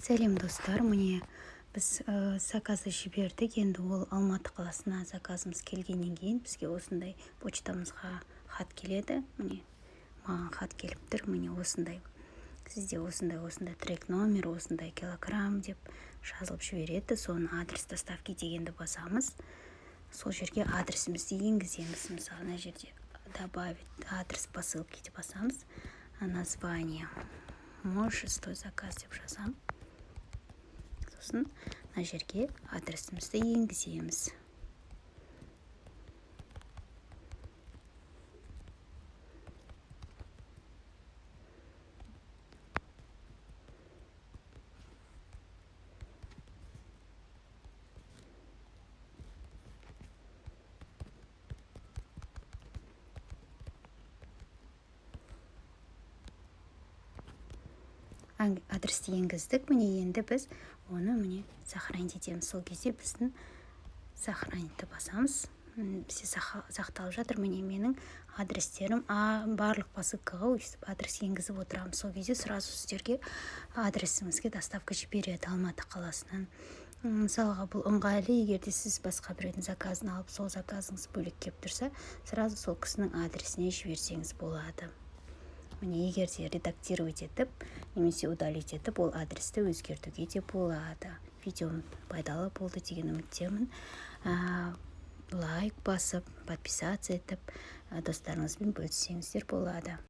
Сәлем достар, міне біз заказды жібердік. Енді ол Алматы қаласына заказымыз келгеннен кейін бізге осындай почтамызға хат келеді. Міне маған хат келіп тұр. Міне осындай. Сізде осындай трек номер, осындай килограмм деп жазылып жібереді. Соның адрес доставки дегенді басамыз. Сол жерге адресімізді енгіземіз. Мысалы, мына жерде добавить адрес посылки деп басамыз. Название. Можешь той заказ деп жазам. Сосын мына жерге адресімізді енгіземіз. Адресті енгіздік. Міне енді біз оны міне сохранить етеміз. Сол кезде біздің сохранитті басамыз. Бізде сақталып жатыр. Міне менің адрестерім барлық посылкаға өйстіп адрес енгізіп отырамын. Сол кезде сразу сіздерге адресіңізге доставка жібереді Алматы қаласынан. Мысалға, бұл ыңғайлы. Егер де сіз басқа біреудің заказын алып, сол заказыңыз бөлек келіп тұрса, сразу сол кісінің адресіне жіберсеңіз болады. Міне, егер де редактировать етіп, немесе удалить етіп, ол адресті өзгертуге де болады. Видеом пайдалы болды деген үміттемін. Лайк басып, подписаться етіп, достарыңызбен бөліссеңіздер болады.